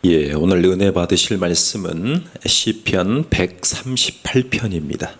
예, 오늘 은혜 받으실 말씀은 시편 138편입니다.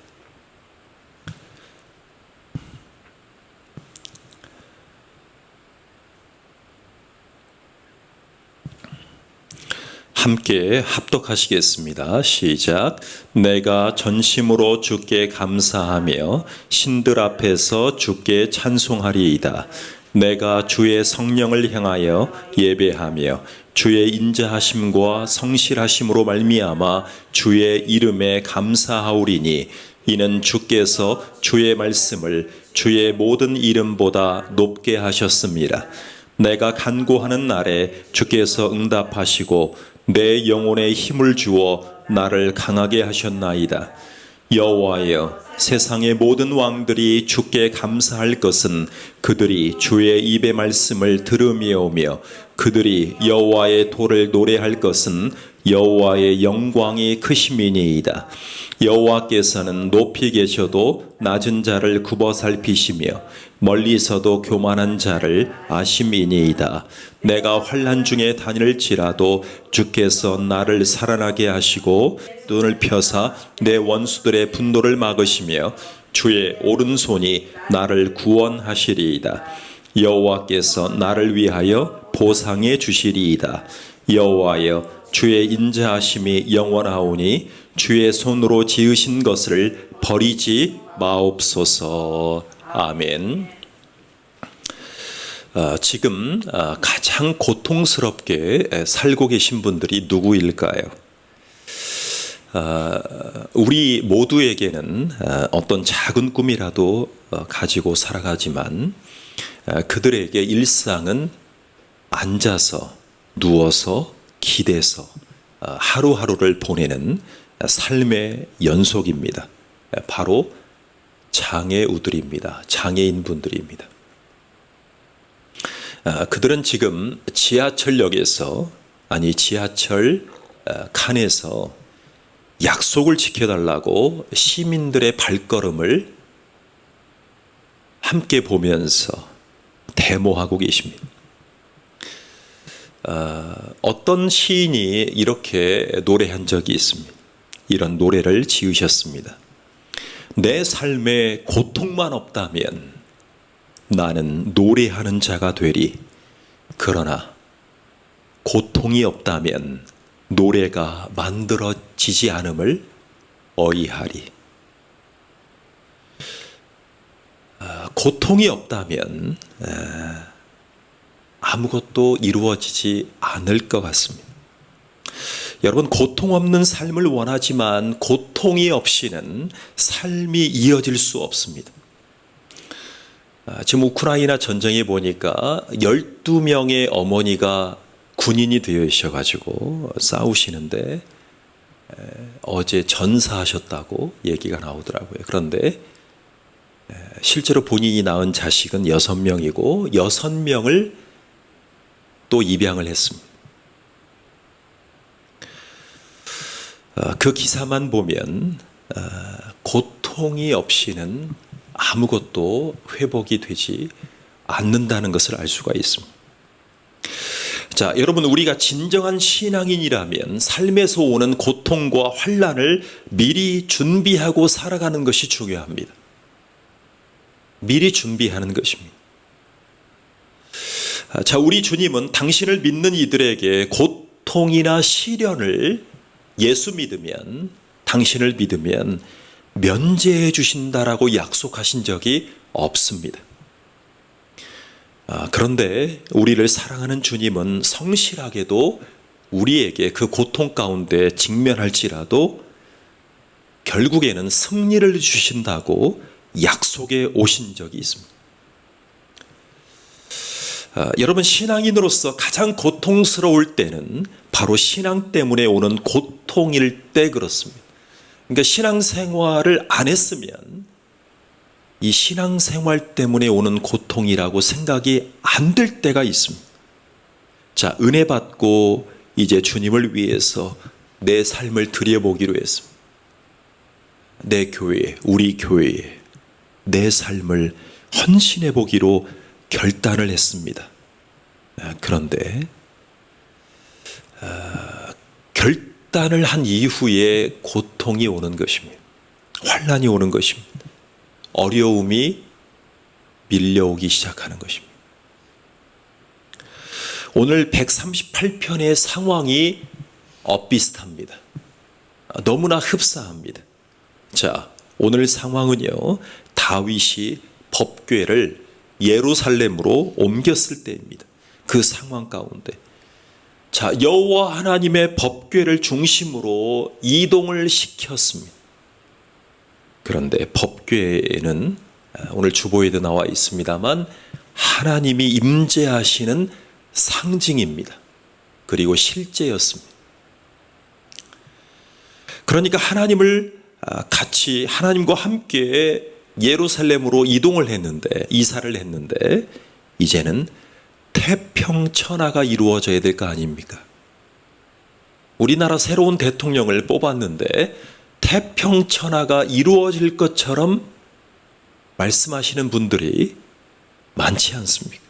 함께 합독하시겠습니다. 시작. 내가 전심으로 주께 감사하며 신들 앞에서 주께 찬송하리이다. 내가 주의 성령을 향하여 예배하며 주의 인자하심과 성실하심으로 말미암아 주의 이름에 감사하오리니 이는 주께서 주의 말씀을 주의 모든 이름보다 높게 하셨습니다. 내가 간구하는 날에 주께서 응답하시고 내 영혼에 힘을 주어 나를 강하게 하셨나이다. 여호와여, 세상의 모든 왕들이 주께 감사할 것은 그들이 주의 입의 말씀을 들으며오며 그들이 여호와의 도를 노래할 것은 여호와의 영광이 크심이니이다. 여호와께서는 높이 계셔도 낮은 자를 굽어 살피시며 멀리서도 교만한 자를 아심이니이다. 내가 환난 중에 다닐지라도 주께서 나를 살아나게 하시고 눈을 펴사 내 원수들의 분노를 막으시며 주의 오른손이 나를 구원하시리이다. 여호와께서 나를 위하여 보상해 주시리이다. 여호와여, 주의 인자하심이 영원하오니 주의 손으로 지으신 것을 버리지 마옵소서. 아멘. 지금 가장 고통스럽게 살고 계신 분들이 누구일까요? 우리 모두에게는 어떤 작은 꿈이라도 가지고 살아가지만 그들에게 일상은 앉아서 누워서 기대서 하루하루를 보내는 삶의 연속입니다. 바로 장애우들입니다. 장애인분들입니다. 그들은 지금 지하철역에서 지하철 칸에서 약속을 지켜달라고 시민들의 발걸음을 함께 보면서 데모하고 계십니다. 어떤 시인이 이렇게 노래한 적이 있습니다. 이런 노래를 지으셨습니다. 내 삶에 고통만 없다면 나는 노래하는 자가 되리. 그러나 고통이 없다면 노래가 만들어지지 않음을 어이하리. 고통이 없다면 아무것도 이루어지지 않을 것 같습니다. 여러분, 고통 없는 삶을 원하지만 고통이 없이는 삶이 이어질 수 없습니다. 지금 우크라이나 전쟁에 보니까 12명의 어머니가 군인이 되어 있어가지고 싸우시는데 어제 전사하셨다고 얘기가 나오더라고요. 그런데 실제로 본인이 낳은 자식은 6명이고 6명을 또 입양을 했습니다. 그 기사만 보면 고통이 없이는 아무것도 회복이 되지 않는다는 것을 알 수가 있습니다. 자, 여러분, 우리가 진정한 신앙인이라면 삶에서 오는 고통과 환난을 미리 준비하고 살아가는 것이 중요합니다. 미리 준비하는 것입니다. 자, 우리 주님은 당신을 믿는 이들에게 고통이나 시련을 예수 믿으면, 당신을 믿으면 면제해 주신다라고 약속하신 적이 없습니다. 그런데 우리를 사랑하는 주님은 성실하게도 우리에게 그 고통 가운데 직면할지라도 결국에는 승리를 주신다고 약속해 오신 적이 있습니다. 여러분, 신앙인으로서 가장 고통스러울 때는 바로 신앙 때문에 오는 고통일 때 그렇습니다. 그러니까 신앙생활을 안 했으면 이 신앙생활 때문에 오는 고통이라고 생각이 안 들 때가 있습니다. 자, 은혜 받고 이제 주님을 위해서 내 삶을 드려보기로 했습니다. 내 교회, 우리 교회에 내 삶을 헌신해 보기로 결단을 했습니다. 그런데 결단을 한 이후에 고통이 오는 것입니다. 환난이 오는 것입니다. 어려움이 밀려오기 시작하는 것입니다. 오늘 138편의 상황이 비슷합니다. 너무나 흡사합니다. 자, 오늘 상황은요, 다윗이 법궤를 예루살렘으로 옮겼을 때입니다. 그 상황 가운데, 자, 여호와 하나님의 법궤를 중심으로 이동을 시켰습니다. 그런데 법궤에는 오늘 주보에도 나와 있습니다만 하나님이 임재하시는 상징입니다. 그리고 실제였습니다. 그러니까 하나님과 함께 예루살렘으로 이사를 했는데 이제는 태평천하가 이루어져야 될 거 아닙니까? 우리나라 새로운 대통령을 뽑았는데 태평천하가 이루어질 것처럼 말씀하시는 분들이 많지 않습니까?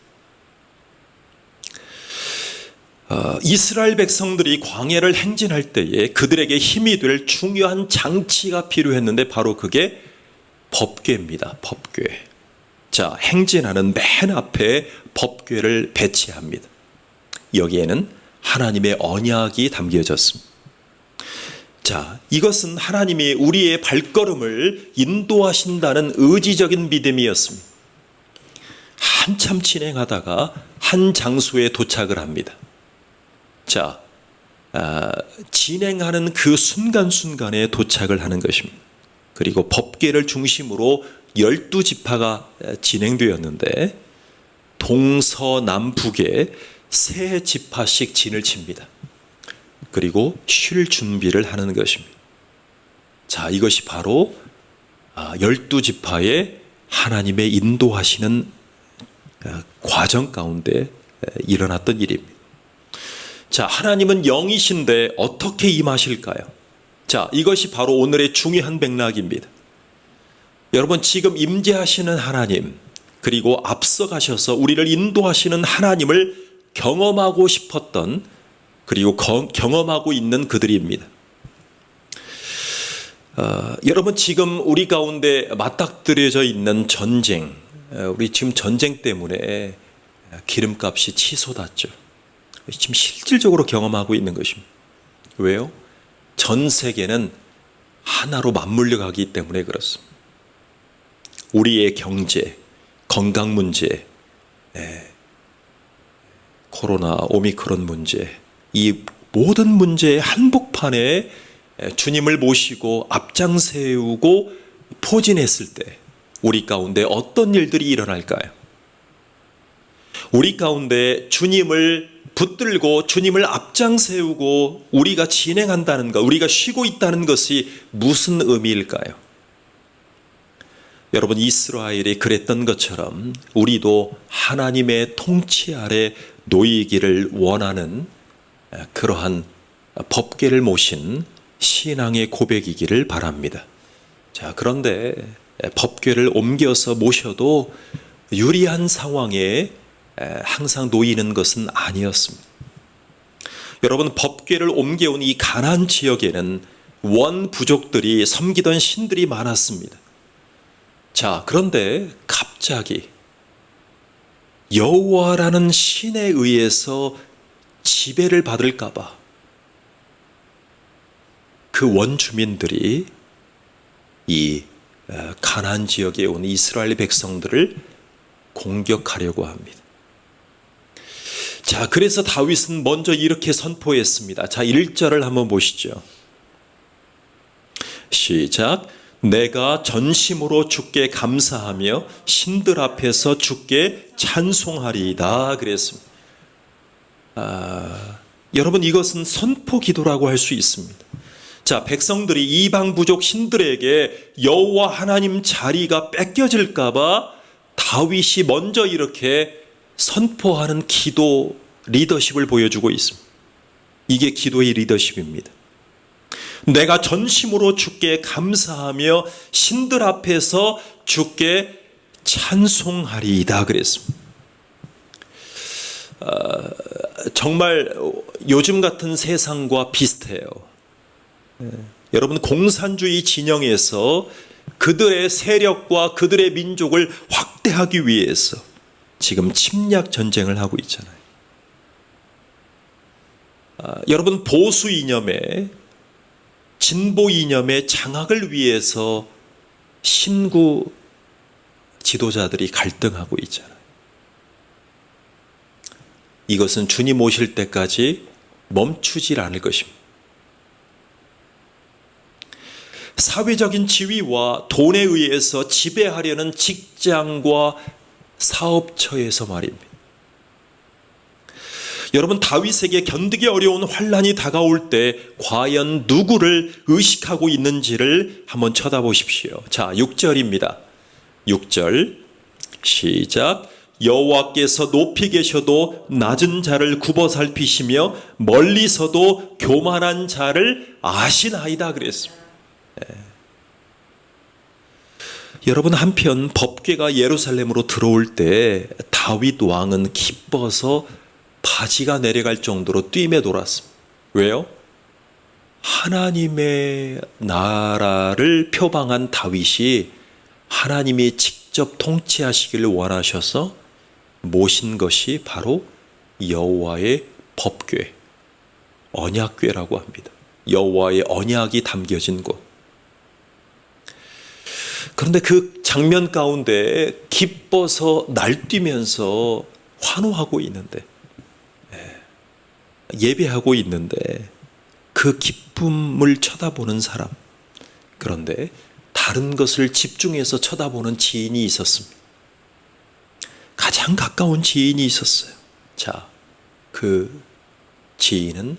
이스라엘 백성들이 광야를 행진할 때에 그들에게 힘이 될 중요한 장치가 필요했는데 바로 그게 법궤입니다. 법궤. 자, 행진하는 맨 앞에 법궤를 배치합니다. 여기에는 하나님의 언약이 담겨졌습니다. 자, 이것은 하나님이 우리의 발걸음을 인도하신다는 의지적인 믿음이었습니다. 한참 진행하다가 한 장소에 도착을 합니다. 자, 진행하는 그 순간순간에 도착을 하는 것입니다. 그리고 법궤를 중심으로 12지파가 진행되었는데 동서남북에 3지파씩 진을 칩니다. 그리고 쉴 준비를 하는 것입니다. 자, 이것이 바로 12지파의 하나님의 인도하시는 과정 가운데 일어났던 일입니다. 자, 하나님은 영이신데 어떻게 임하실까요? 자, 이것이 바로 오늘의 중요한 맥락입니다. 여러분, 지금 임재하시는 하나님, 그리고 앞서가셔서 우리를 인도하시는 하나님을 경험하고 싶었던, 그리고 경험하고 있는 그들입니다. 여러분, 지금 우리 가운데 맞닥뜨려져 있는 전쟁, 우리 지금 전쟁 때문에 기름값이 치솟았죠. 지금 실질적으로 경험하고 있는 것입니다. 왜요? 전 세계는 하나로 맞물려 가기 때문에 그렇습니다. 우리의 경제, 건강 문제, 코로나, 오미크론 문제, 이 모든 문제의 한복판에 주님을 모시고 앞장 세우고 포진했을 때 우리 가운데 어떤 일들이 일어날까요? 우리 가운데 주님을 붙들고 주님을 앞장 세우고 우리가 진행한다는 것, 우리가 쉬고 있다는 것이 무슨 의미일까요? 여러분, 이스라엘이 그랬던 것처럼 우리도 하나님의 통치 아래 놓이기를 원하는 그러한 법궤를 모신 신앙의 고백이기를 바랍니다. 자, 그런데 법궤를 옮겨서 모셔도 유리한 상황에 항상 놓이는 것은 아니었습니다. 여러분, 법궤를 옮겨온 이 가나안 지역에는 원 부족들이 섬기던 신들이 많았습니다. 자, 그런데 갑자기 여호와라는 신에 의해서 지배를 받을까 봐 그 원주민들이 이 가나안 지역에 온 이스라엘 백성들을 공격하려고 합니다. 자, 그래서 다윗은 먼저 이렇게 선포했습니다. 자, 1절을 한번 보시죠. 시작. 내가 전심으로 주께 감사하며 신들 앞에서 주께 찬송하리이다 그랬습니다. 여러분, 이것은 선포 기도라고 할 수 있습니다. 자, 백성들이 이방 부족 신들에게 여호와 하나님 자리가 뺏겨질까 봐 다윗이 먼저 이렇게 선포하는 기도 리더십을 보여주고 있습니다. 이게 기도의 리더십입니다. 내가 전심으로 주께 감사하며 신들 앞에서 주께 찬송하리이다 그랬습니다. 정말 요즘 같은 세상과 비슷해요. 여러분, 공산주의 진영에서 그들의 세력과 그들의 민족을 확대하기 위해서 지금 침략 전쟁을 하고 있잖아요. 여러분, 보수 이념에, 진보 이념의 장악을 위해서 신구 지도자들이 갈등하고 있잖아요. 이것은 주님 오실 때까지 멈추질 않을 것입니다. 사회적인 지위와 돈에 의해서 지배하려는 직장과 사업처에서 말입니다. 여러분, 다윗에게 견디기 어려운 환난이 다가올 때 과연 누구를 의식하고 있는지를 한번 쳐다보십시오. 자, 6절입니다. 6절 시작. 여호와께서 높이 계셔도 낮은 자를 굽어 살피시며 멀리서도 교만한 자를 아시나이다 그랬습니다. 여러분, 한편 법궤가 예루살렘으로 들어올 때 다윗 왕은 기뻐서 바지가 내려갈 정도로 뛰며 돌았습니다. 왜요? 하나님의 나라를 표방한 다윗이 하나님이 직접 통치하시기를 원하셔서 모신 것이 바로 여호와의 법궤, 언약궤라고 합니다. 여호와의 언약이 담겨진 곳. 그런데 그 장면 가운데 기뻐서 날뛰면서 환호하고 있는데, 예배하고 있는데 그 기쁨을 쳐다보는 사람, 그런데 다른 것을 집중해서 쳐다보는 지인이 있었습니다. 가장 가까운 지인이 있었어요. 자, 그 지인은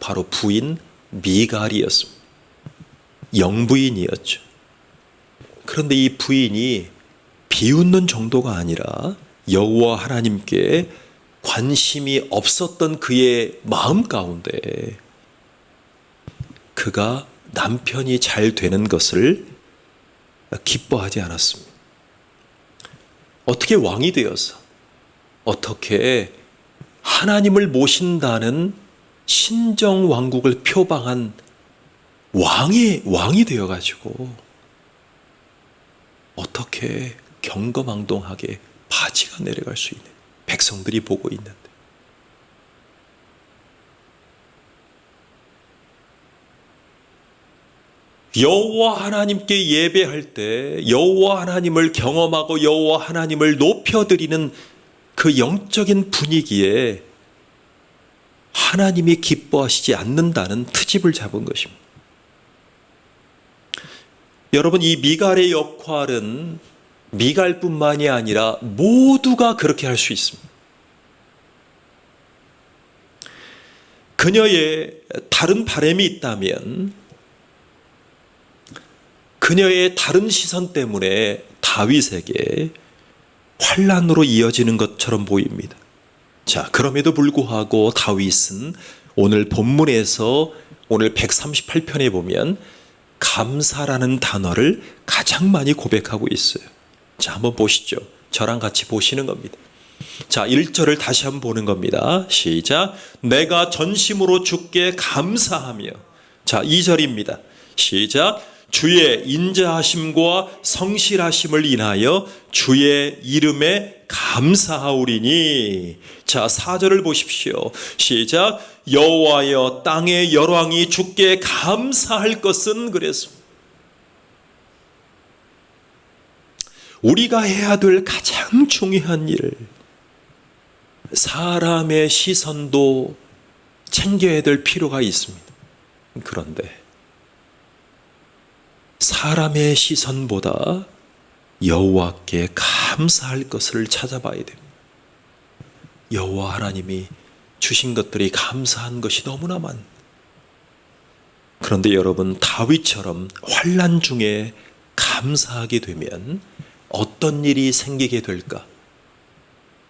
바로 부인 미갈이었습니다. 영부인이었죠. 그런데 이 부인이 비웃는 정도가 아니라 여호와 하나님께 관심이 없었던 그의 마음 가운데 그가 남편이 잘 되는 것을 기뻐하지 않았습니다. 어떻게 왕이 되어서, 어떻게 하나님을 모신다는 신정왕국을 표방한 왕이 되어가지고 어떻게 경거망동하게 바지가 내려갈 수 있는, 백성들이 보고 있는데. 여호와 하나님께 예배할 때 여호와 하나님을 경험하고 여호와 하나님을 높여드리는 그 영적인 분위기에 하나님이 기뻐하시지 않는다는 트집을 잡은 것입니다. 여러분, 이 미갈의 역할은 미갈뿐만이 아니라 모두가 그렇게 할 수 있습니다. 그녀의 다른 바람이 있다면 그녀의 다른 시선 때문에 다윗에게 환난으로 이어지는 것처럼 보입니다. 자, 그럼에도 불구하고 다윗은 오늘 본문에서 오늘 138편에 보면 감사라는 단어를 가장 많이 고백하고 있어요. 자, 한번 보시죠. 저랑 같이 보시는 겁니다. 자, 1절을 다시 한번 보는 겁니다. 시작. 내가 전심으로 주께 감사하며. 자, 2절입니다. 시작. 주의 인자하심과 성실하심을 인하여 주의 이름에 감사하오리니. 자, 4절을 보십시오. 시작. 여호와여, 땅의 열왕이 주께 감사할 것은 그랬습니다. 우리가 해야 될 가장 중요한 일, 사람의 시선도 챙겨야 될 필요가 있습니다. 그런데 사람의 시선보다 여호와께 감사할 것을 찾아봐야 됩니다. 여호와 하나님이 주신 것들이 감사한 것이 너무나 많습니다. 그런데 여러분, 다윗처럼 환난 중에 감사하게 되면 어떤 일이 생기게 될까?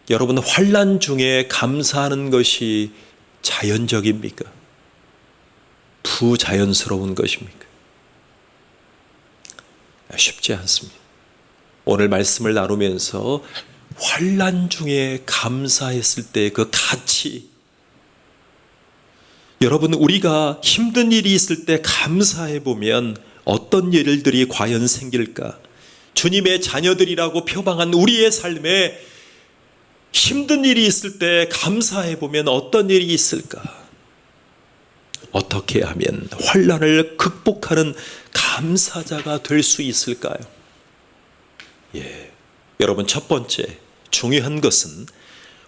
여러분, 환난 중에 감사하는 것이 자연적입니까? 부자연스러운 것입니까? 쉽지 않습니다. 오늘 말씀을 나누면서 환난 중에 감사했을 때 그 가치, 여러분, 우리가 힘든 일이 있을 때 감사해 보면 어떤 일들이 과연 생길까? 주님의 자녀들이라고 표방한 우리의 삶에 힘든 일이 있을 때 감사해 보면 어떤 일이 있을까? 어떻게 하면 환난을 극복하는 감사자가 될 수 있을까요? 여러분, 첫 번째 중요한 것은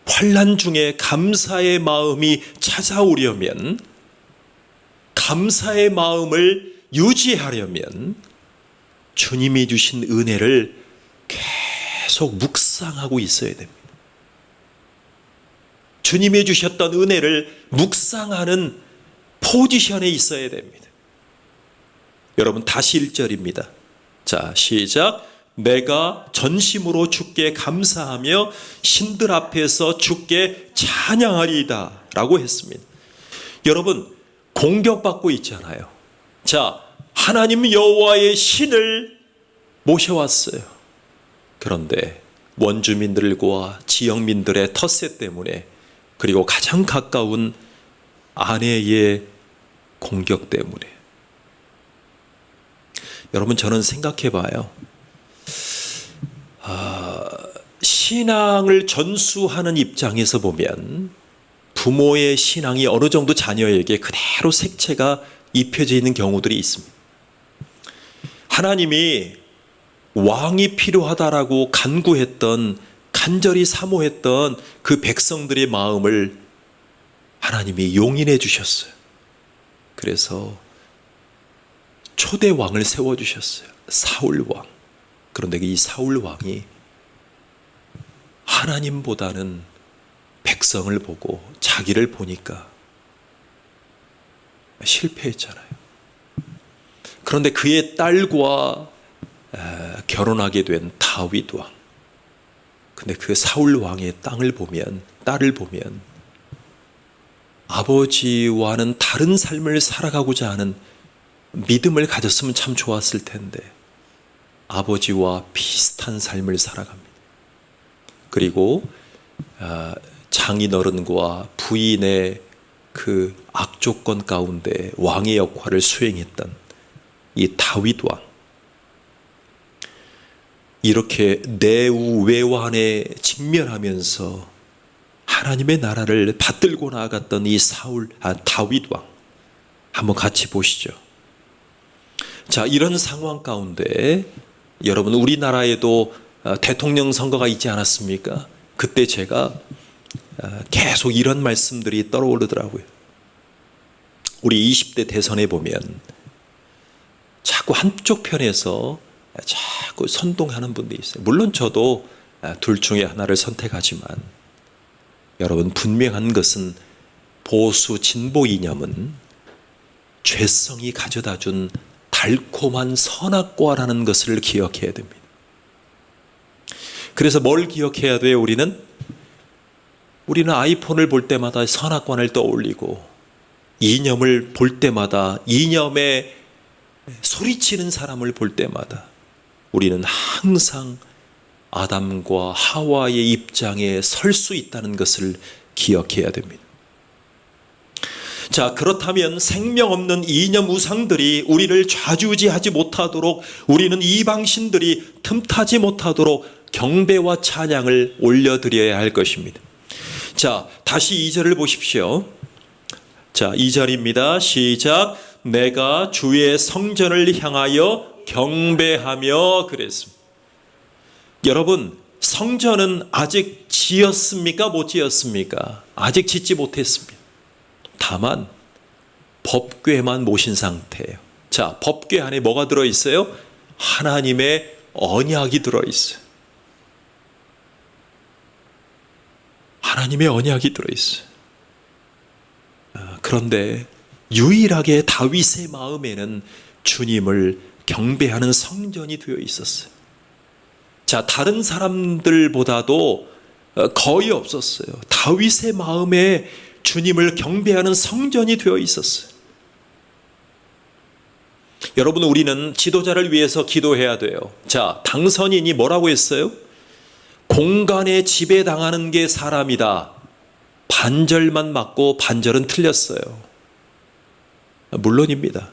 환난 중에 감사의 마음이 찾아오려면, 감사의 마음을 유지하려면 주님이 주신 은혜를 계속 묵상하고 있어야 됩니다. 주님이 주셨던 은혜를 묵상하는 포지션에 있어야 됩니다. 여러분, 다시 1절입니다. 자, 시작. 내가 전심으로 주께 감사하며 신들 앞에서 주께 찬양하리이다 라고 했습니다. 여러분, 공격받고 있잖아요. 자, 하나님 여호와의 신을 모셔왔어요. 그런데 원주민들과 지역민들의 텃세 때문에, 그리고 가장 가까운 아내의 공격 때문에. 여러분, 저는 생각해 봐요. 신앙을 전수하는 입장에서 보면 부모의 신앙이 어느 정도 자녀에게 그대로 색채가 입혀져 있는 경우들이 있습니다. 하나님이 왕이 필요하다라고 간구했던, 간절히 사모했던 그 백성들의 마음을 하나님이 용인해 주셨어요. 그래서 초대 왕을 세워주셨어요. 사울 왕. 그런데 이 사울 왕이 하나님보다는 백성을 보고 자기를 보니까 실패했잖아요. 그런데 그의 딸과 결혼하게 된 다윗 왕. 근데 그 사울 왕의 딸을 보면 아버지와는 다른 삶을 살아가고자 하는 믿음을 가졌으면 참 좋았을 텐데 아버지와 비슷한 삶을 살아갑니다. 그리고 장인어른과 부인의 그 악조건 가운데 왕의 역할을 수행했던 이 다윗 왕, 이렇게 내우외환에 직면하면서 하나님의 나라를 받들고 나아갔던 이 다윗 왕, 한번 같이 보시죠. 자, 이런 상황 가운데 여러분, 우리나라에도 대통령 선거가 있지 않았습니까? 그때 제가 계속 이런 말씀들이 떠오르더라고요. 우리 20대 대선에 보면 자꾸 한쪽 편에서 자꾸 선동하는 분들이 있어요. 물론 저도 둘 중에 하나를 선택하지만 여러분, 분명한 것은 보수 진보 이념은 죄성이 가져다 준 달콤한 선악과라는 것을 기억해야 됩니다. 그래서 뭘 기억해야 돼요? 우리는 아이폰을 볼 때마다 선악관을 떠올리고, 이념을 볼 때마다, 이념에 소리치는 사람을 볼 때마다 우리는 항상 아담과 하와의 입장에 설 수 있다는 것을 기억해야 됩니다. 자, 그렇다면 생명 없는 이념 우상들이 우리를 좌지우지하지 못하도록, 우리는 이방신들이 틈타지 못하도록 경배와 찬양을 올려드려야 할 것입니다. 자, 다시 2절을 보십시오. 자, 2절입니다. 시작. 내가 주의 성전을 향하여 경배하며 그랬습니다. 여러분, 성전은 아직 지었습니까? 못 지었습니까? 아직 짓지 못했습니다. 다만 법궤만 모신 상태예요. 자, 법궤 안에 뭐가 들어있어요? 하나님의 언약이 들어있어요. 하나님의 언약이 들어있어요. 그런데 유일하게 다윗의 마음에는 주님을 경배하는 성전이 되어 있었어요. 자, 다른 사람들보다도 거의 없었어요. 다윗의 마음에 주님을 경배하는 성전이 되어 있었어요. 여러분, 우리는 지도자를 위해서 기도해야 돼요. 자, 당선인이 뭐라고 했어요? 공간에 지배당하는 게 사람이다. 반절만 맞고 반절은 틀렸어요. 물론입니다.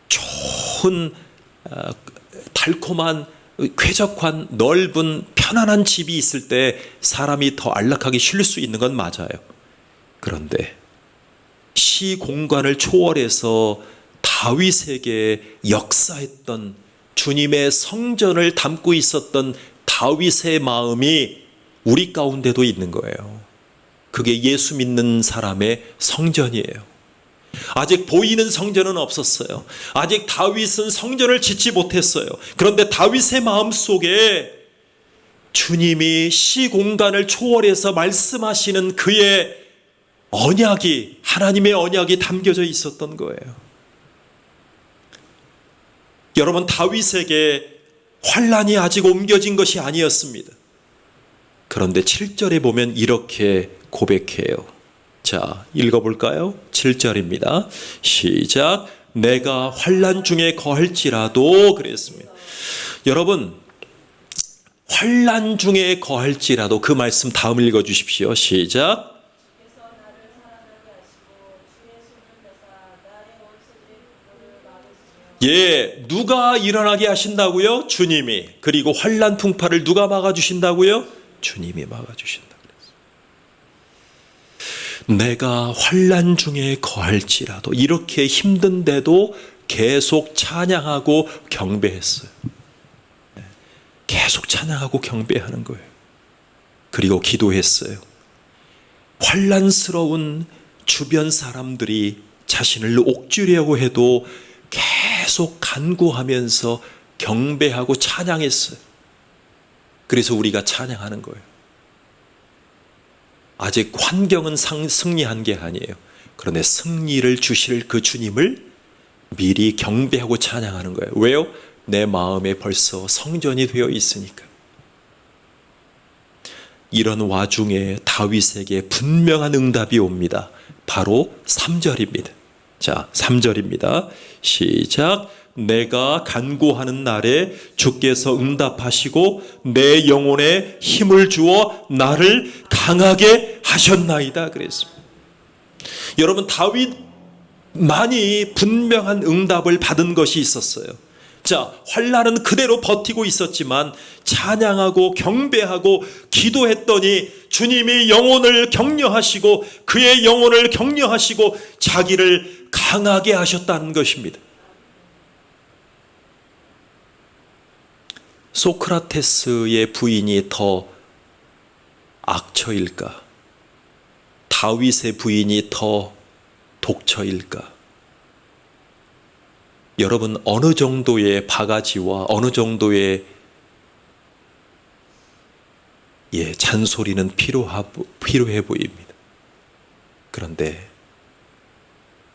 좋은 달콤한 쾌적한 넓은 편안한 집이 있을 때 사람이 더 안락하게 쉴 수 있는 건 맞아요. 그런데 시공간을 초월해서 다윗에게 역사했던 주님의 성전을 담고 있었던 다윗의 마음이 우리 가운데도 있는 거예요. 그게 예수 믿는 사람의 성전이에요. 아직 보이는 성전은 없었어요. 아직 다윗은 성전을 짓지 못했어요. 그런데 다윗의 마음속에 주님이 시공간을 초월해서 말씀하시는 그의 언약이, 하나님의 언약이 담겨져 있었던 거예요. 여러분, 다윗에게 환란이 아직 옮겨진 것이 아니었습니다. 그런데 7절에 보면 이렇게 고백해요. 자, 읽어볼까요? 7절입니다. 시작. 내가 환난 중에 거할지라도 그랬습니다. 여러분, 환난 중에 거할지라도 그 말씀 다음 읽어주십시오. 시작. 예, 누가 일어나게 하신다고요? 주님이. 그리고 환난 풍파를 누가 막아주신다고요? 주님이 막아주신다. 내가 환난 중에 거할지라도, 이렇게 힘든데도 계속 찬양하고 경배했어요. 계속 찬양하고 경배하는 거예요. 그리고 기도했어요. 환난스러운 주변 사람들이 자신을 옥죄려고 해도 계속 간구하면서 경배하고 찬양했어요. 그래서 우리가 찬양하는 거예요. 아직 환경은 승리한 게 아니에요. 그런데 승리를 주실 그 주님을 미리 경배하고 찬양하는 거예요. 왜요? 내 마음에 벌써 성전이 되어 있으니까. 이런 와중에 다윗에게 분명한 응답이 옵니다. 바로 3절입니다. 자, 3절입니다. 시작. 내가 간구하는 날에 주께서 응답하시고 내 영혼에 힘을 주어 나를 강하게 하셨나이다 그랬습니다. 여러분, 다윗만이 분명한 응답을 받은 것이 있었어요. 자, 환난은 그대로 버티고 있었지만 찬양하고 경배하고 기도했더니 주님이 영혼을 격려하시고 그의 영혼을 격려하시고 자기를 강하게 하셨다는 것입니다. 소크라테스의 부인이 더 악처일까? 다윗의 부인이 더 독처일까? 여러분, 어느 정도의 바가지와 어느 정도의 잔소리는 필요해 보입니다. 그런데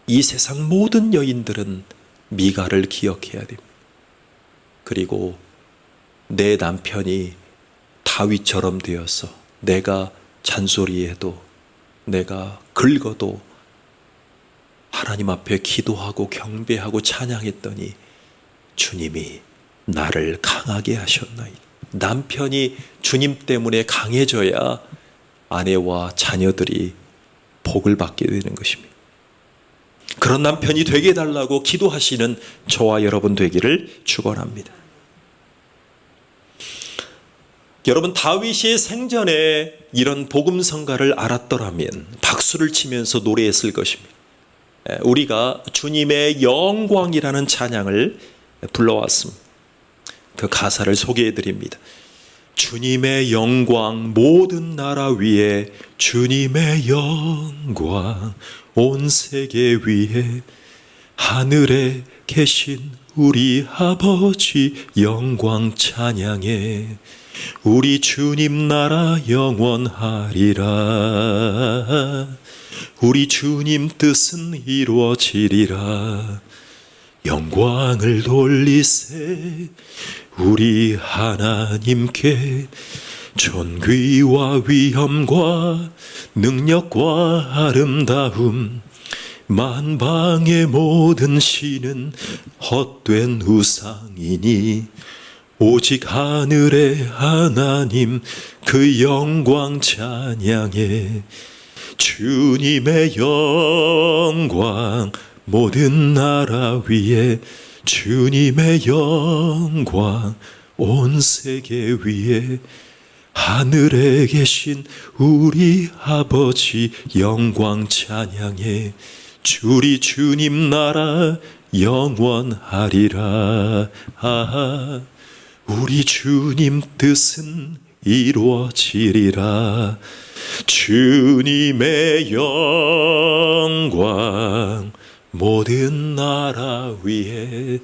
이 세상 모든 여인들은 미가를 기억해야 됩니다. 그리고 내 남편이 다윗처럼 되어서 내가 잔소리해도 내가 긁어도 하나님 앞에 기도하고 경배하고 찬양했더니 주님이 나를 강하게 하셨나이다. 남편이 주님 때문에 강해져야 아내와 자녀들이 복을 받게 되는 것입니다. 그런 남편이 되게 해달라고 기도하시는 저와 여러분 되기를 축원합니다. 여러분, 다윗이 생전에 이런 복음성가를 알았더라면 박수를 치면서 노래했을 것입니다. 우리가 주님의 영광이라는 찬양을 불러왔습니다. 그 가사를 소개해 드립니다. 주님의 영광 모든 나라 위에, 주님의 영광 온 세계 위에, 하늘에 계신 우리 아버지 영광 찬양해, 우리 주님 나라 영원하리라, 우리 주님 뜻은 이루어지리라, 영광을 돌리세 우리 하나님께, 존귀와 위엄과 능력과 아름다움, 만방의 모든 신은 헛된 우상이니 오직 하늘의 하나님 그 영광 찬양해, 주님의 영광 모든 나라 위에 주님의 영광, 온 세계 위에 하늘에 계신 우리 아버지 영광 찬양해. 주리 주님 나라 영원하리라. 우리 주님 뜻은 이루어지리라. 주님의 영광, 모든 나라 위에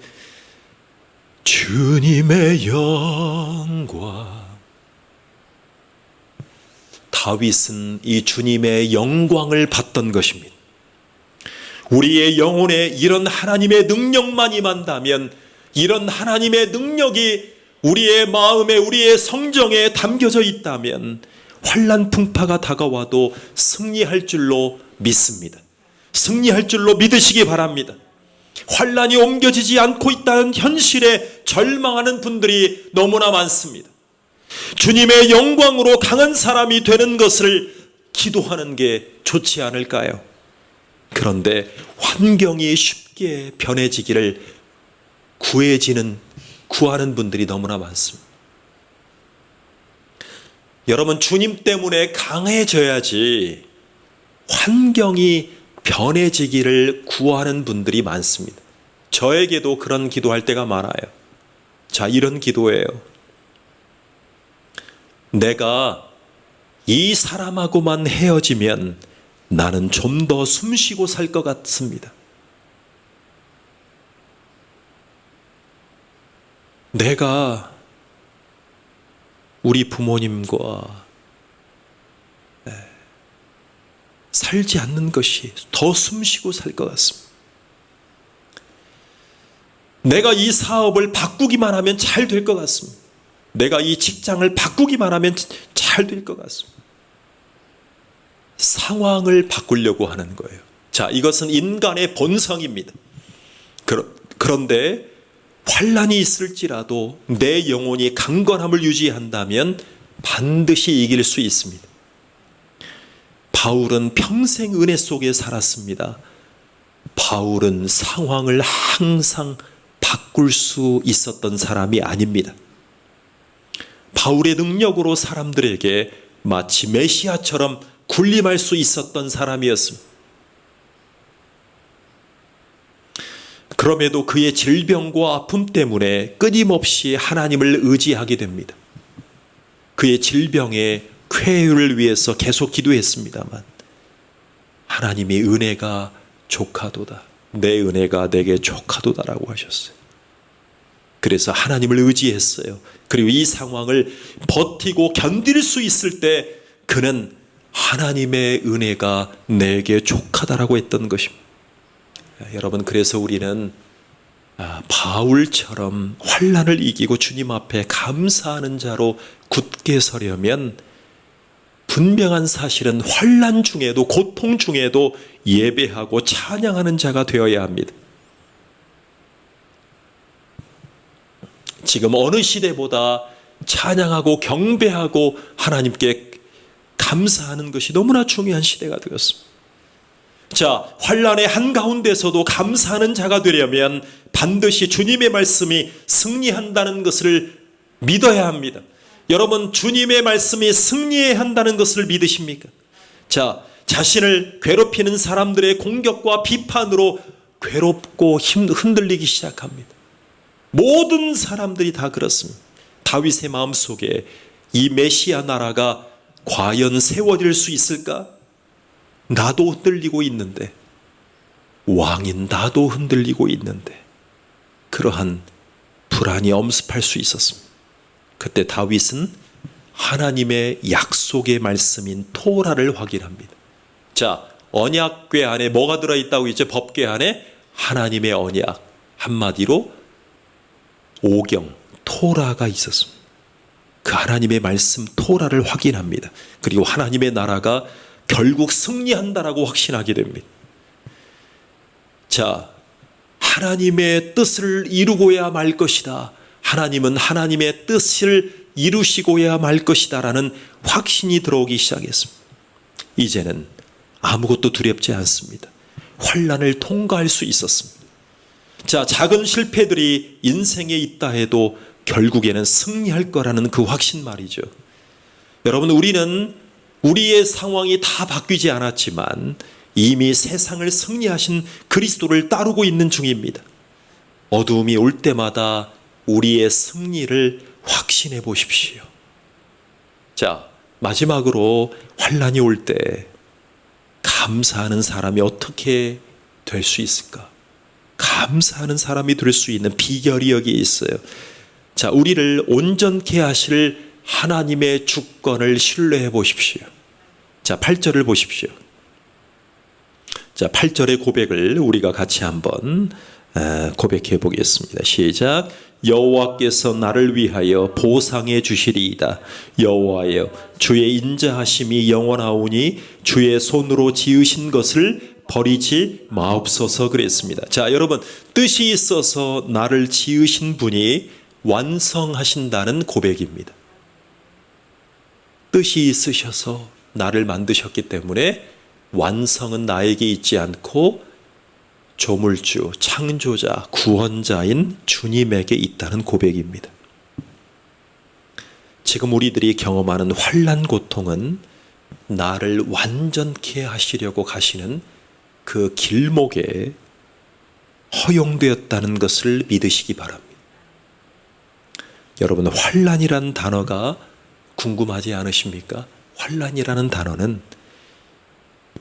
주님의 영광. 다윗은 이 주님의 영광을 받던 것입니다. 우리의 영혼에 이런 하나님의 능력만 임한다면, 이런 하나님의 능력이 우리의 마음에, 우리의 성정에 담겨져 있다면 환난 풍파가 다가와도 승리할 줄로 믿습니다. 승리할 줄로 믿으시기 바랍니다. 환난이 옮겨지지 않고 있다는 현실에 절망하는 분들이 너무나 많습니다. 주님의 영광으로 강한 사람이 되는 것을 기도하는 게 좋지 않을까요? 그런데 환경이 쉽게 변해지기를 구하는 분들이 너무나 많습니다. 여러분, 주님 때문에 강해져야지 환경이 변해지기를 구하는 분들이 많습니다. 저에게도 그런 기도할 때가 많아요. 자, 이런 기도예요. 내가 이 사람하고만 헤어지면 나는 좀 더 숨쉬고 살 것 같습니다. 내가 우리 부모님과 살지 않는 것이 더 숨쉬고 살 것 같습니다. 내가 이 사업을 바꾸기만 하면 잘 될 것 같습니다. 내가 이 직장을 바꾸기만 하면 잘 될 것 같습니다. 상황을 바꾸려고 하는 거예요. 자, 이것은 인간의 본성입니다. 그런데 환난이 있을지라도 내 영혼이 강건함을 유지한다면 반드시 이길 수 있습니다. 바울은 평생 은혜 속에 살았습니다. 바울은 상황을 항상 바꿀 수 있었던 사람이 아닙니다. 바울의 능력으로 사람들에게 마치 메시아처럼 군림할 수 있었던 사람이었습니다. 그럼에도 그의 질병과 아픔 때문에 끊임없이 하나님을 의지하게 됩니다. 그의 질병의 쾌유를 위해서 계속 기도했습니다만 하나님이 은혜가 족하도다, 내 은혜가 내게 족하도다라고 하셨어요. 그래서 하나님을 의지했어요. 그리고 이 상황을 버티고 견딜 수 있을 때 그는 하나님의 은혜가 내게 족하다라고 했던 것입니다. 여러분, 그래서 우리는 바울처럼 환난을 이기고 주님 앞에 감사하는 자로 굳게 서려면 분명한 사실은 환난 중에도, 고통 중에도 예배하고 찬양하는 자가 되어야 합니다. 지금 어느 시대보다 찬양하고 경배하고 하나님께 감사하는 것이 너무나 중요한 시대가 되었습니다. 자, 환난의 한가운데서도 감사하는 자가 되려면 반드시 주님의 말씀이 승리한다는 것을 믿어야 합니다. 여러분, 주님의 말씀이 승리해야 한다는 것을 믿으십니까? 자, 자신을 괴롭히는 사람들의 공격과 비판으로 괴롭고 흔들리기 시작합니다. 모든 사람들이 다 그렇습니다. 다윗의 마음속에 이 메시아 나라가 과연 세워질 수 있을까? 나도 흔들리고 있는데, 왕인 나도 흔들리고 있는데, 그러한 불안이 엄습할 수 있었습니다. 그때 다윗은 하나님의 약속의 말씀인 토라를 확인합니다. 자, 언약궤 안에 뭐가 들어있다고 했죠? 법궤 안에 하나님의 언약, 한마디로 오경, 토라가 있었습니다. 그 하나님의 말씀 토라를 확인합니다. 그리고 하나님의 나라가 결국 승리한다라고 확신하게 됩니다. 자, 하나님의 뜻을 이루고야 말 것이다. 하나님은 하나님의 뜻을 이루시고야 말 것이다 라는 확신이 들어오기 시작했습니다. 이제는 아무것도 두렵지 않습니다. 환난을 통과할 수 있었습니다. 자, 작은 실패들이 인생에 있다 해도 결국에는 승리할 거라는 그 확신 말이죠. 여러분, 우리는 우리의 상황이 다 바뀌지 않았지만 이미 세상을 승리하신 그리스도를 따르고 있는 중입니다. 어두움이 올 때마다 우리의 승리를 확신해 보십시오. 자, 마지막으로 환난이 올 때 감사하는 사람이 어떻게 될 수 있을까? 감사하는 사람이 될 수 있는 비결이 여기에 있어요. 자, 우리를 온전케 하실 하나님의 주권을 신뢰해 보십시오. 자, 8절을 보십시오. 자, 8절의 고백을 우리가 같이 한번 고백해 보겠습니다. 시작. 여호와께서 나를 위하여 보상해 주시리이다. 여호와여, 주의 인자하심이 영원하오니 주의 손으로 지으신 것을 버리지 마옵소서 그랬습니다. 자, 여러분, 뜻이 있어서 나를 지으신 분이 완성하신다는 고백입니다. 뜻이 있으셔서 나를 만드셨기 때문에 완성은 나에게 있지 않고 조물주, 창조자, 구원자인 주님에게 있다는 고백입니다. 지금 우리들이 경험하는 환난 고통은 나를 완전케 하시려고 가시는 그 길목에 허용되었다는 것을 믿으시기 바랍니다. 여러분, 환난이란 단어가 궁금하지 않으십니까? 환난이라는 단어는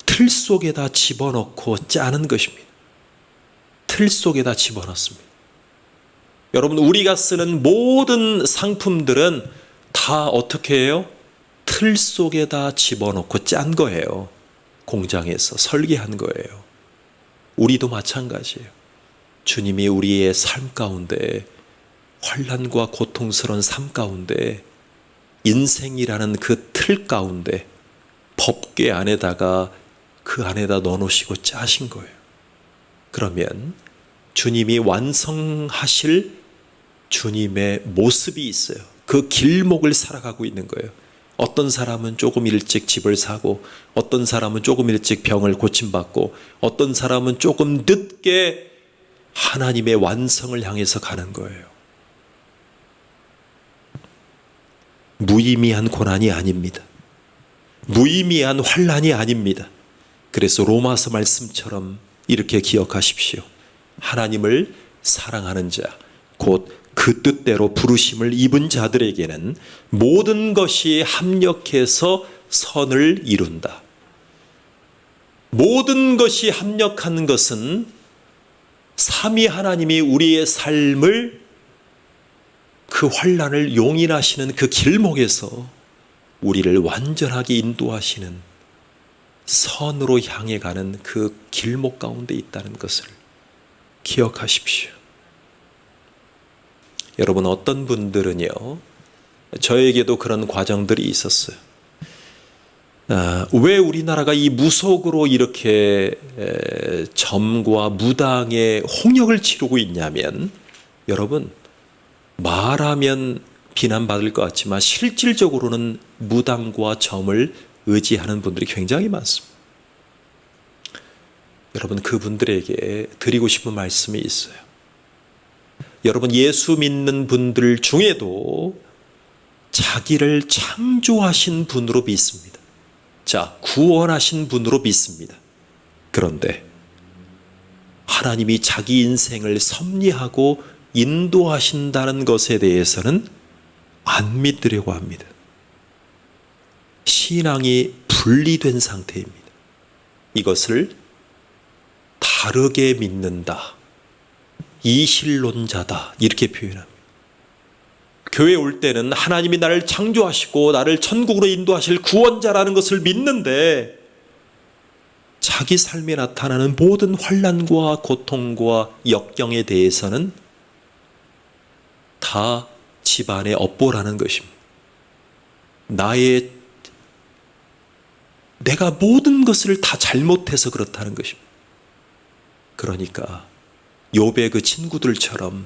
틀 속에다 집어넣고 짜는 것입니다. 틀 속에다 집어넣습니다. 여러분, 우리가 쓰는 모든 상품들은 다 어떻게 해요? 틀 속에다 집어넣고 짠 거예요. 공장에서 설계한 거예요. 우리도 마찬가지예요. 주님이 우리의 삶 가운데, 환난과 고통스러운 삶 가운데, 인생이라는 그 틀 가운데 법궤 안에다가 그 안에다 넣어놓으시고 짜신 거예요. 그러면 주님이 완성하실 주님의 모습이 있어요. 그 길목을 살아가고 있는 거예요. 어떤 사람은 조금 일찍 집을 사고, 어떤 사람은 조금 일찍 병을 고침받고, 어떤 사람은 조금 늦게 하나님의 완성을 향해서 가는 거예요. 무의미한 고난이 아닙니다. 무의미한 환난이 아닙니다. 그래서 로마서 말씀처럼 이렇게 기억하십시오. 하나님을 사랑하는 자, 곧 그 뜻대로 부르심을 입은 자들에게는 모든 것이 합력해서 선을 이룬다. 모든 것이 합력하는 것은 삼위 하나님이 우리의 삶을, 그 환난을 용인하시는 그 길목에서 우리를 완전하게 인도하시는 선으로 향해 가는 그 길목 가운데 있다는 것을 기억하십시오. 여러분, 어떤 분들은요, 저에게도 그런 과정들이 있었어요. 왜 우리나라가 이 무속으로 이렇게 점과 무당의 홍역을 치르고 있냐면, 여러분, 말하면 비난받을 것 같지만 실질적으로는 무당과 점을 의지하는 분들이 굉장히 많습니다. 여러분, 그분들에게 드리고 싶은 말씀이 있어요. 여러분, 예수 믿는 분들 중에도 자기를 창조하신 분으로 믿습니다. 자, 구원하신 분으로 믿습니다. 그런데 하나님이 자기 인생을 섭리하고 인도하신다는 것에 대해서는 안 믿으려고 합니다. 신앙이 분리된 상태입니다. 이것을 다르게 믿는다, 이실론자다, 이렇게 표현합니다. 교회에 올 때는 하나님이 나를 창조하시고 나를 천국으로 인도하실 구원자라는 것을 믿는데, 자기 삶에 나타나는 모든 환난과 고통과 역경에 대해서는 다 집안의 업보라는 것입니다. 내가 모든 것을 다 잘못해서 그렇다는 것입니다. 그러니까 욥의 그 친구들처럼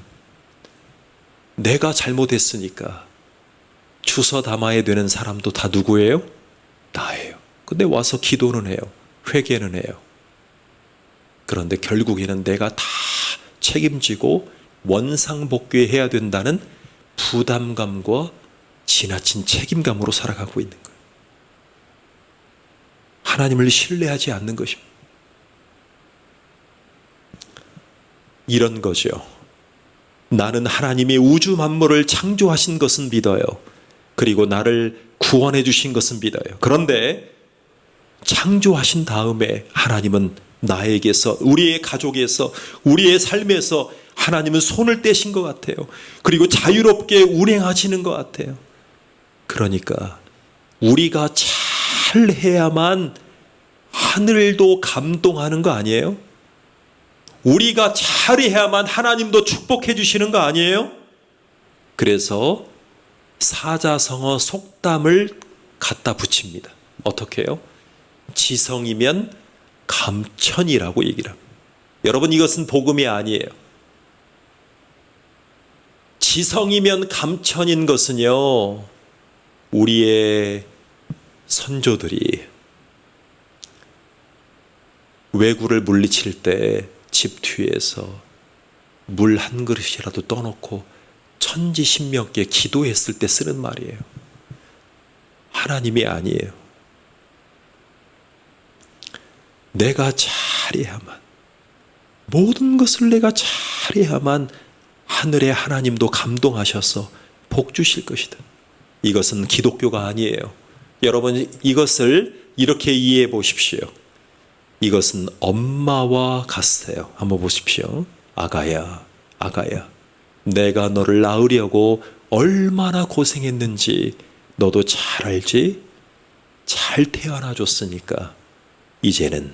내가 잘못했으니까 주워 담아야 되는 사람도 다 누구예요? 나예요. 근데 와서 기도는 해요. 회개는 해요. 그런데 결국에는 내가 다 책임지고 원상복귀해야 된다는 부담감과 지나친 책임감으로 살아가고 있는 거예요. 하나님을 신뢰하지 않는 것입니다. 이런 거죠. 나는 하나님이 우주 만물을 창조하신 것은 믿어요. 그리고 나를 구원해 주신 것은 믿어요. 그런데 창조하신 다음에 하나님은 나에게서, 우리의 가족에서, 우리의 삶에서 하나님은 손을 떼신 것 같아요. 그리고 자유롭게 운행하시는 것 같아요. 그러니까 우리가 잘 해야만 하늘도 감동하는 거 아니에요? 우리가 잘해야만 하나님도 축복해 주시는 거 아니에요? 그래서 사자성어 속담을 갖다 붙입니다. 어떻게 해요? 지성이면 감천이라고 얘기를 합니다. 여러분, 이것은 복음이 아니에요. 지성이면 감천인 것은요, 우리의 선조들이 왜구를 물리칠 때 집 뒤에서 물 한 그릇이라도 떠놓고 천지신명께 기도했을 때 쓰는 말이에요. 하나님이 아니에요. 내가 잘해야만, 모든 것을 내가 잘해야만 하늘의 하나님도 감동하셔서 복 주실 것이다. 이것은 기독교가 아니에요. 여러분, 이것을 이렇게 이해해 보십시오. 이것은 엄마와 같아요. 한번 보십시오. 아가야, 아가야, 내가 너를 낳으려고 얼마나 고생했는지 너도 잘 알지? 잘 태어나줬으니까 이제는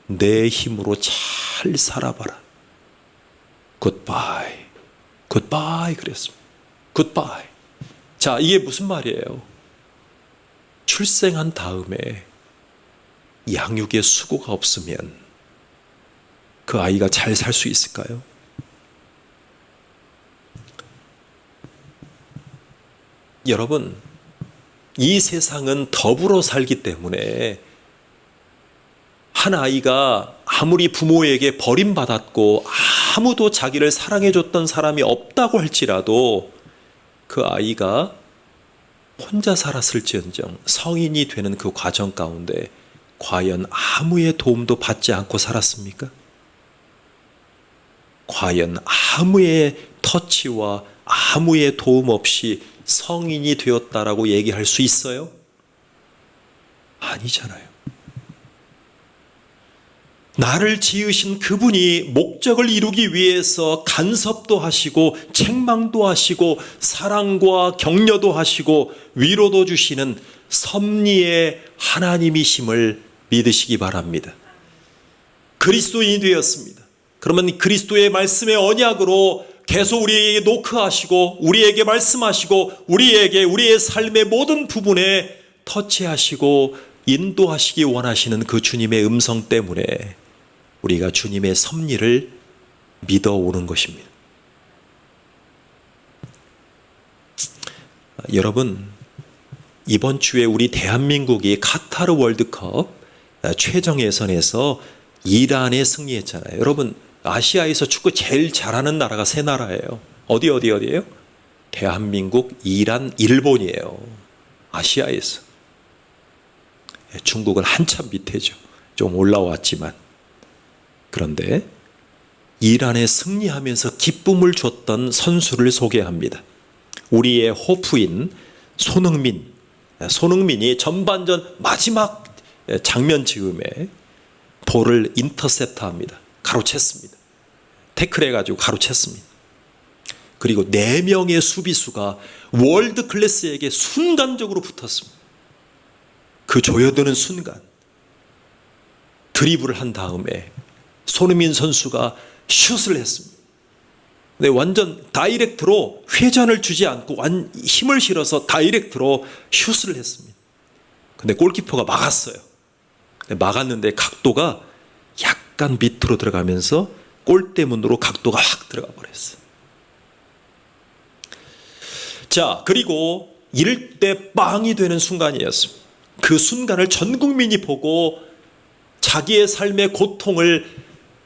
내 힘으로 잘 살아봐라. 굿바이, 굿바이 그랬습니다. 굿바이. 자, 이게 무슨 말이에요? 출생한 다음에 양육의 수고가 없으면 그 아이가 잘 살 수 있을까요? 여러분, 이 세상은 더불어 살기 때문에 한 아이가 아무리 부모에게 버림받았고 아무도 자기를 사랑해줬던 사람이 없다고 할지라도 그 아이가 혼자 살았을지언정 성인이 되는 그 과정 가운데 과연 아무의 도움도 받지 않고 살았습니까? 과연 아무의 터치와 아무의 도움 없이 성인이 되었다라고 얘기할 수 있어요? 아니잖아요. 나를 지으신 그분이 목적을 이루기 위해서 간섭도 하시고 책망도 하시고 사랑과 격려도 하시고 위로도 주시는 섭리의 하나님이심을 믿으시기 바랍니다. 그리스도인이 되었습니다. 그러면 그리스도의 말씀의 언약으로 계속 우리에게 노크하시고 우리에게 말씀하시고 우리에게 우리의 삶의 모든 부분에 터치하시고 인도하시기 원하시는 그 주님의 음성 때문에 우리가 주님의 섭리를 믿어오는 것입니다. 여러분, 이번 주에 우리 대한민국이 카타르 월드컵 최종 예선에서 이란에 승리했잖아요. 여러분, 아시아에서 축구 제일 잘하는 나라가 세 나라예요. 어디예요? 대한민국, 이란, 일본이에요. 아시아에서. 중국은 한참 밑에죠. 좀 올라왔지만. 그런데 이란에 승리하면서 기쁨을 줬던 선수를 소개합니다. 우리의 호프인 손흥민이 전반전 마지막 장면 즈음에 볼을 인터셉트합니다. 가로챘습니다. 태클해가지고 가로챘습니다. 그리고 4명의 수비수가 월드 클래스에게 순간적으로 붙었습니다. 그 조여드는 순간 드리블을 한 다음에 손흥민 선수가 슛을 했습니다. 근데 완전 다이렉트로 회전을 주지 않고 힘을 실어서 다이렉트로 슛을 했습니다. 근데 골키퍼가 막았어요. 막았는데 각도가 약간 밑으로 들어가면서 골대문으로 각도가 확 들어가 버렸어요. 자, 그리고 이럴 때 빵이 되는 순간이었습니다. 그 순간을 전 국민이 보고 자기의 삶의 고통을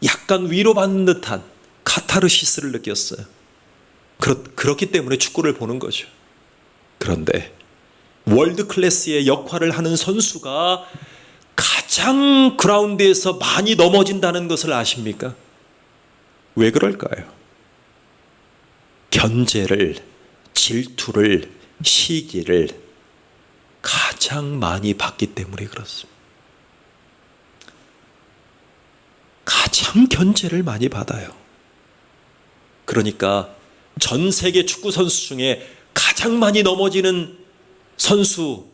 약간 위로받는 듯한 카타르시스를 느꼈어요. 그렇기 때문에 축구를 보는 거죠. 그런데 월드 클래스의 역할을 하는 선수가 가장 그라운드에서 많이 넘어진다는 것을 아십니까? 왜 그럴까요? 견제를, 질투를, 시기를 가장 많이 받기 때문에 그렇습니다. 가장 견제를 많이 받아요. 그러니까 전 세계 축구 선수 중에 가장 많이 넘어지는 선수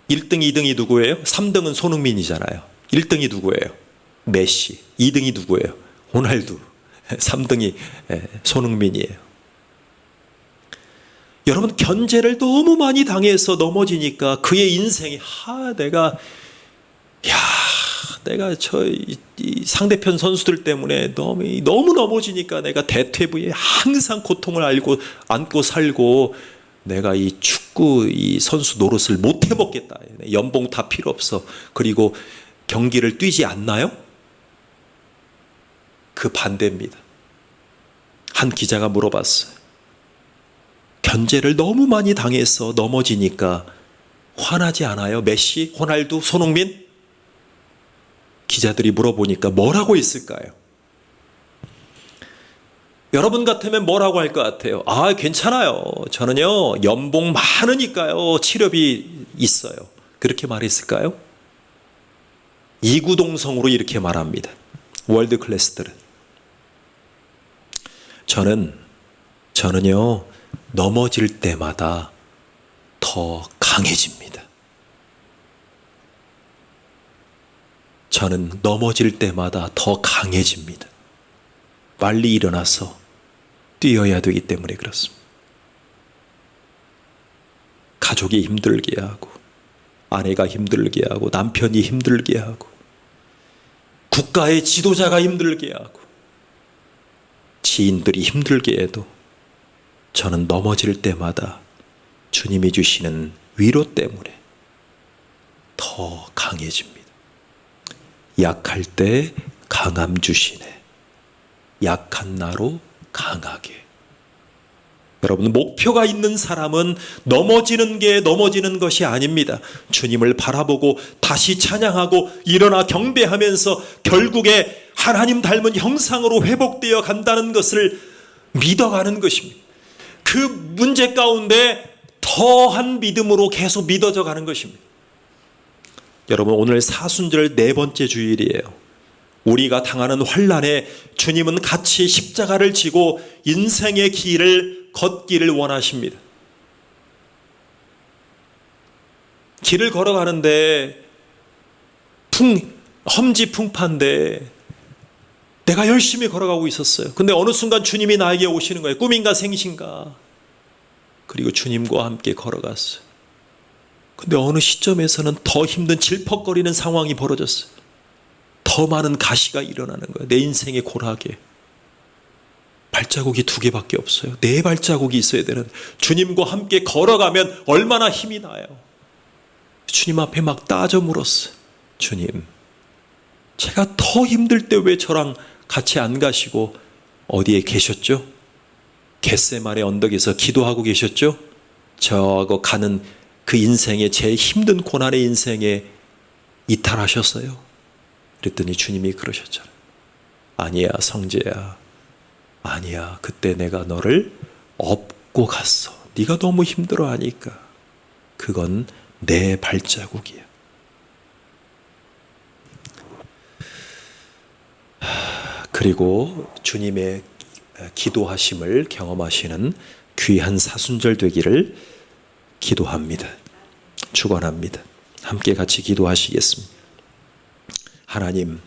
1등, 2등이 누구예요? 3등은 손흥민이잖아요. 1등이 누구예요? 메시. 2등이 누구예요? 호날두. 3등이 손흥민이에요. 여러분, 견제를 너무 많이 당해서 넘어지니까 그의 인생이 내가 이 상대편 선수들 때문에 너무 넘어지니까 내가 대퇴부에 항상 고통을 안고 살고 내가 이 축구 이 선수 노릇을 못 해먹겠다. 연봉 다 필요 없어. 그리고 경기를 뛰지 않나요? 그 반대입니다. 한 기자가 물어봤어요. 견제를 너무 많이 당해서 넘어지니까 화나지 않아요? 메시, 호날두, 손흥민? 기자들이 물어보니까 뭐라고 했을까요? 여러분 같으면 뭐라고 할 것 같아요? 괜찮아요. 저는요, 연봉 많으니까요, 치료비 있어요. 그렇게 말했을까요? 이구동성으로 이렇게 말합니다. 월드 클래스들은. 저는요, 넘어질 때마다 더 강해집니다. 저는 넘어질 때마다 더 강해집니다. 빨리 일어나서 뛰어야 되기 때문에 그렇습니다. 가족이 힘들게 하고, 아내가 힘들게 하고, 남편이 힘들게 하고, 국가의 지도자가 힘들게 하고, 지인들이 힘들게 해도 저는 넘어질 때마다 주님이 주시는 위로 때문에 더 강해집니다. 약할 때 강함 주시네. 약한 나로 강하게. 여러분, 목표가 있는 사람은 넘어지는 것이 아닙니다. 주님을 바라보고 다시 찬양하고 일어나 경배하면서 결국에 하나님 닮은 형상으로 회복되어 간다는 것을 믿어가는 것입니다. 그 문제 가운데 더한 믿음으로 계속 믿어져 가는 것입니다. 여러분, 오늘 사순절 4번째 주일이에요. 우리가 당하는 환난에 주님은 같이 십자가를 지고 인생의 길을 걷기를 원하십니다. 길을 걸어가는데 험지풍파인데 내가 열심히 걸어가고 있었어요. 근데 어느 순간 주님이 나에게 오시는 거예요. 꿈인가 생신가. 그리고 주님과 함께 걸어갔어요. 근데 어느 시점에서는 더 힘든 질퍽거리는 상황이 벌어졌어요. 더 많은 가시가 일어나는 거예요. 내 인생의 고락에. 발자국이 2개밖에 없어요. 4발자국이 있어야 되는. 주님과 함께 걸어가면 얼마나 힘이 나요. 주님 앞에 막 따져 물었어요. 주님, 제가 더 힘들 때 왜 저랑 같이 안 가시고 어디에 계셨죠? 겟세마네 언덕에서 기도하고 계셨죠? 저하고 가는 그 인생에, 제 힘든 고난의 인생에 이탈하셨어요? 그랬더니 주님이 그러셨잖아요. 아니야, 성재야. 아니야, 그때 내가 너를 업고 갔어. 네가 너무 힘들어하니까. 그건 내 발자국이야. 그리고 주님의 기도하심을 경험하시는 귀한 사순절 되기를 기도합니다. 축원합니다. 함께 같이 기도하시겠습니다. 하나님,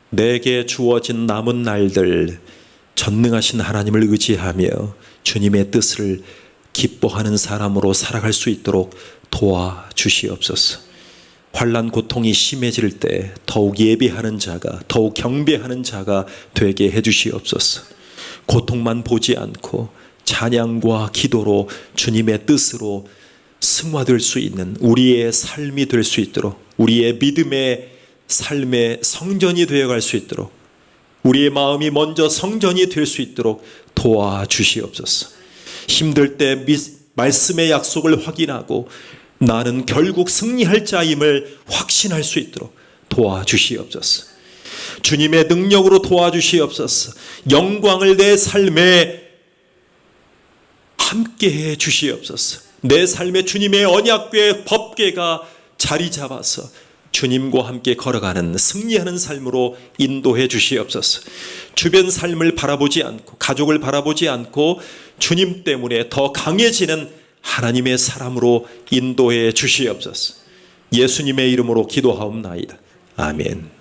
내게 주어진 남은 날들 전능하신 하나님을 의지하며 주님의 뜻을 기뻐하는 사람으로 살아갈 수 있도록 도와주시옵소서. 환난 고통이 심해질 때 더욱 예배하는 자가, 더욱 경배하는 자가 되게 해주시옵소서. 고통만 보지 않고 찬양과 기도로 주님의 뜻으로 승화될 수 있는 우리의 삶이 될 수 있도록, 우리의 믿음의 삶의 성전이 되어갈 수 있도록 우리의 마음이 먼저 성전이 될 수 있도록 도와주시옵소서. 힘들 때 말씀의 약속을 확인하고 나는 결국 승리할 자임을 확신할 수 있도록 도와주시옵소서. 주님의 능력으로 도와주시옵소서. 영광을 내 삶에 함께해 주시옵소서. 내 삶에 주님의 언약궤 법궤가 자리 잡아서 주님과 함께 걸어가는 승리하는 삶으로 인도해 주시옵소서. 주변 삶을 바라보지 않고 가족을 바라보지 않고 주님 때문에 더 강해지는 하나님의 사람으로 인도해 주시옵소서. 예수님의 이름으로 기도하옵나이다. 아멘.